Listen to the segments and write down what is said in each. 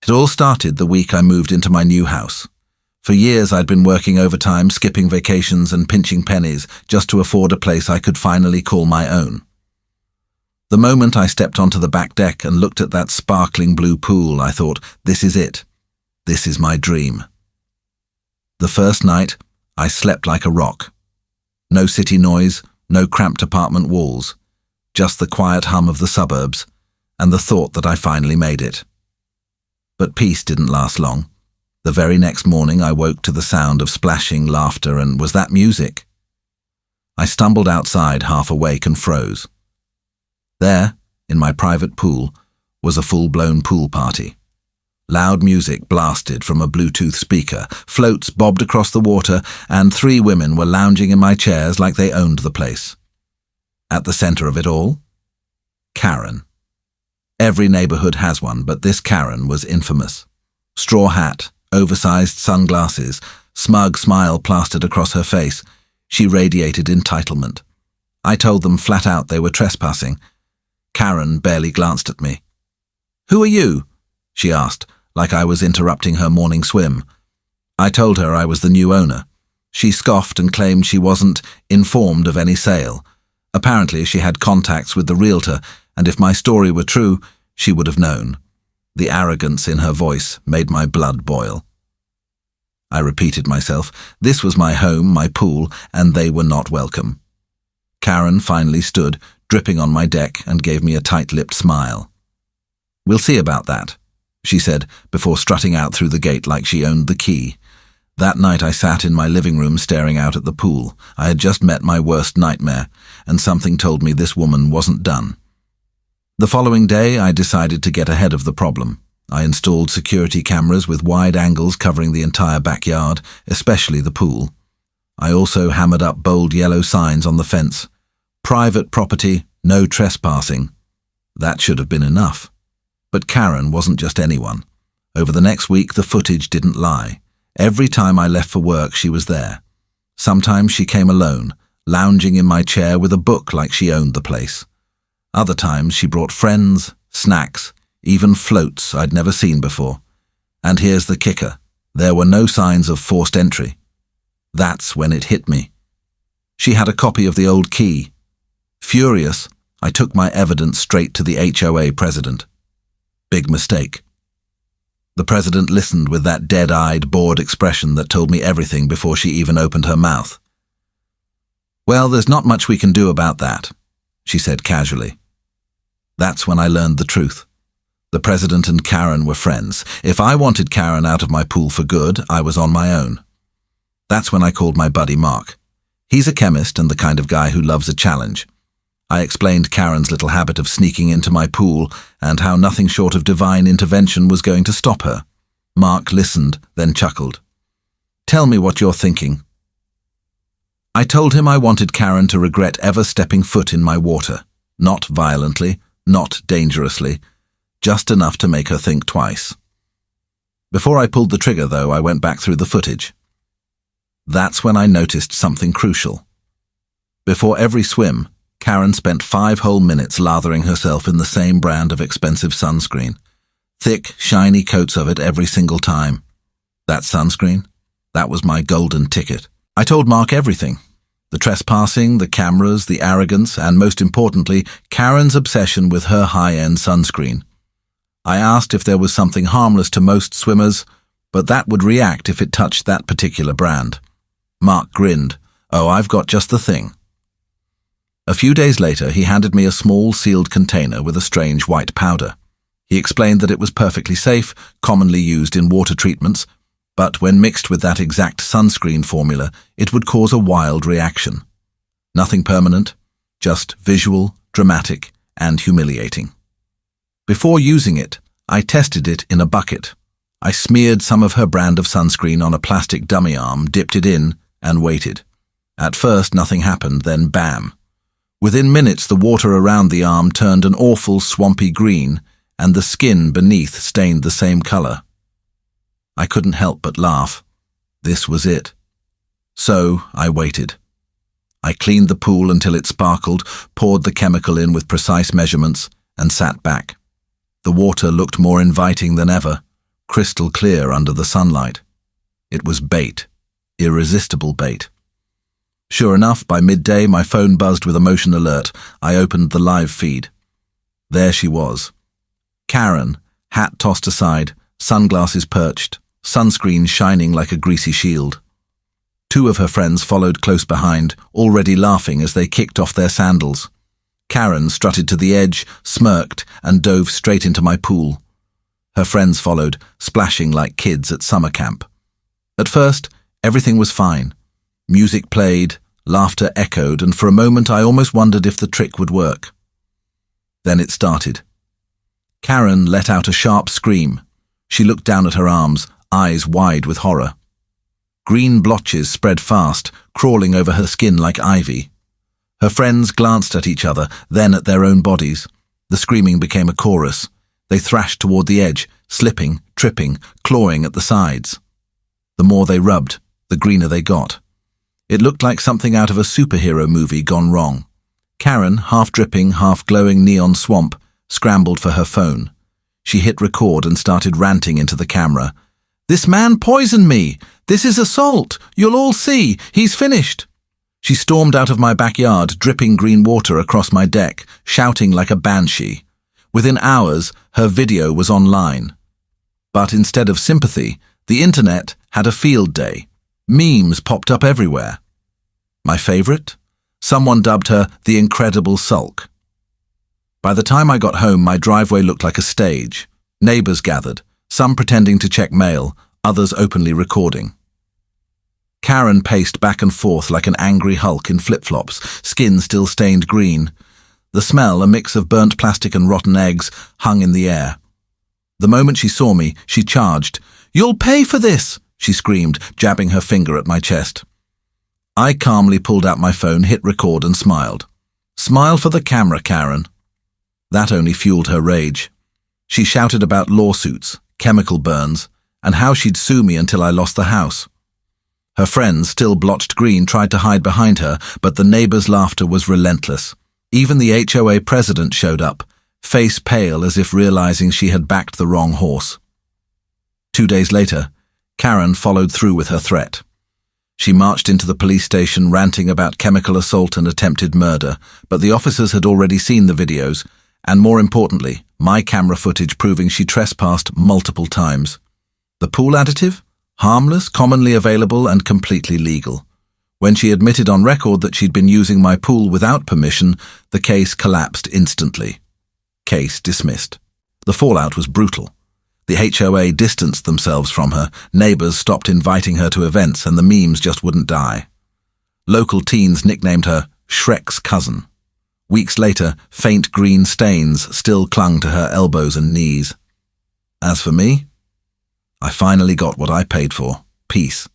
It all started the week I moved into my new house. For years I'd been working overtime, skipping vacations and pinching pennies just to afford a place I could finally call my own. The moment I stepped onto the back deck and looked at that sparkling blue pool, I thought, this is it. This is my dream. The first night, I slept like a rock. No city noise, no cramped apartment walls, just the quiet hum of the suburbs, and the thought that I finally made it. But peace didn't last long. The very next morning I woke to the sound of splashing, laughter, and was that music? I stumbled outside, half awake, and froze. There, in my private pool, was a full-blown pool party. Loud music blasted from a Bluetooth speaker, floats bobbed across the water, and 3 women were lounging in my chairs like they owned the place. At the center of it all, Karen. Every neighborhood has one, but this Karen was infamous. Straw hat, oversized sunglasses, smug smile plastered across her face. She radiated entitlement. I told them flat out they were trespassing. Karen barely glanced at me. "Who are you?" she asked, like I was interrupting her morning swim. I told her I was the new owner. She scoffed and claimed she wasn't informed of any sale. Apparently she had contacts with the realtor, and if my story were true, she would have known. The arrogance in her voice made my blood boil. I repeated myself. This was my home, my pool, and they were not welcome. Karen finally stood, dripping on my deck, and gave me a tight-lipped smile. "We'll see about that," she said, before strutting out through the gate like she owned the key. That night I sat in my living room staring out at the pool. I had just met my worst nightmare, and something told me this woman wasn't done. The following day I decided to get ahead of the problem. I installed security cameras with wide angles covering the entire backyard, especially the pool. I also hammered up bold yellow signs on the fence. Private property, no trespassing. That should have been enough. But Karen wasn't just anyone. Over the next week the footage didn't lie. Every time I left for work she was there. Sometimes she came alone, lounging in my chair with a book like she owned the place. Other times she brought friends, snacks, even floats I'd never seen before. And here's the kicker. There were no signs of forced entry. That's when it hit me. She had a copy of the old key. Furious, I took my evidence straight to the HOA president. Big mistake. The president listened with that dead-eyed, bored expression that told me everything before she even opened her mouth. "Well, there's not much we can do about that," she said casually. That's when I learned the truth. The president and Karen were friends. If I wanted Karen out of my pool for good, I was on my own. That's when I called my buddy Mark. He's a chemist and the kind of guy who loves a challenge. I explained Karen's little habit of sneaking into my pool and how nothing short of divine intervention was going to stop her. Mark listened, then chuckled. "Tell me what you're thinking." I told him I wanted Karen to regret ever stepping foot in my water. Not violently, not dangerously, just enough to make her think twice. Before I pulled the trigger, though, I went back through the footage. That's when I noticed something crucial. Before every swim, Karen spent 5 whole minutes lathering herself in the same brand of expensive sunscreen. Thick, shiny coats of it every single time. That sunscreen? That was my golden ticket. I told Mark everything. The trespassing, the cameras, the arrogance, and most importantly, Karen's obsession with her high-end sunscreen. I asked if there was something harmless to most swimmers, but that would react if it touched that particular brand. Mark grinned. "Oh, I've got just the thing." A few days later, he handed me a small sealed container with a strange white powder. He explained that it was perfectly safe, commonly used in water treatments, but when mixed with that exact sunscreen formula, it would cause a wild reaction. Nothing permanent, just visual, dramatic, and humiliating. Before using it, I tested it in a bucket. I smeared some of her brand of sunscreen on a plastic dummy arm, dipped it in, and waited. At first, nothing happened, then bam. Within minutes, the water around the arm turned an awful swampy green, and the skin beneath stained the same color. I couldn't help but laugh. This was it. So I waited. I cleaned the pool until it sparkled, poured the chemical in with precise measurements, and sat back. The water looked more inviting than ever. crystal clear under the sunlight. It was bait, irresistible bait. Sure enough, by midday, my phone buzzed with a motion alert. I opened the live feed. There she was. Karen, hat tossed aside, sunglasses perched, sunscreen shining like a greasy shield. Two of her friends followed close behind, already laughing as they kicked off their sandals. Karen strutted to the edge, smirked, and dove straight into my pool. Her friends followed, splashing like kids at summer camp. At first, everything was fine. Music played, laughter echoed, and for a moment I almost wondered if the trick would work. Then it started. Karen let out a sharp scream. She looked down at her arms, eyes wide with horror. Green blotches spread fast, crawling over her skin like ivy. Her friends glanced at each other, then at their own bodies. The screaming became a chorus. They thrashed toward the edge, slipping, tripping, clawing at the sides. The more they rubbed, the greener they got. It looked like something out of a superhero movie gone wrong. Karen, half dripping, half glowing neon swamp, scrambled for her phone. She hit record and started ranting into the camera. "This man poisoned me! This is assault! You'll all see! He's finished!" She stormed out of my backyard, dripping green water across my deck, shouting like a banshee. Within hours, her video was online. But instead of sympathy, the internet had a field day. Memes popped up everywhere. My favorite? Someone dubbed her the Incredible Sulk. By the time I got home, my driveway looked like a stage. Neighbors gathered, some pretending to check mail, others openly recording. Karen paced back and forth like an angry Hulk in flip-flops, skin still stained green. The smell, a mix of burnt plastic and rotten eggs, hung in the air. The moment she saw me, she charged. "You'll pay for this!" she screamed, jabbing her finger at my chest. I calmly pulled out my phone, hit record and smiled. "Smile for the camera, Karen." That only fueled her rage. She shouted about lawsuits, chemical burns, and how she'd sue me until I lost the house. Her friends, still blotched green, tried to hide behind her, but the neighbors' laughter was relentless. Even the HOA president showed up, face pale as if realizing she had backed the wrong horse. 2 days later, Karen followed through with her threat. She marched into the police station ranting about chemical assault and attempted murder, but the officers had already seen the videos, and more importantly, my camera footage proving she trespassed multiple times. The pool additive? Harmless, commonly available, and completely legal. When she admitted on record that she'd been using my pool without permission, the case collapsed instantly. Case dismissed. The fallout was brutal. The HOA distanced themselves from her, neighbors stopped inviting her to events, and the memes just wouldn't die. Local teens nicknamed her Shrek's cousin. Weeks later, faint green stains still clung to her elbows and knees. As for me, I finally got what I paid for, peace.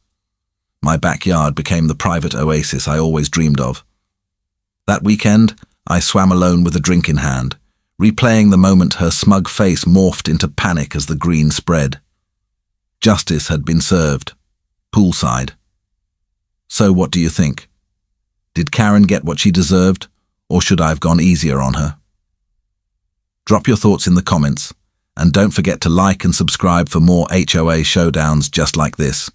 My backyard became the private oasis I always dreamed of. That weekend, I swam alone with a drink in hand, replaying the moment her smug face morphed into panic as the green spread. Justice had been served. Poolside. So what do you think? Did Karen get what she deserved, or should I have gone easier on her? Drop your thoughts in the comments, and don't forget to like and subscribe for more HOA showdowns just like this.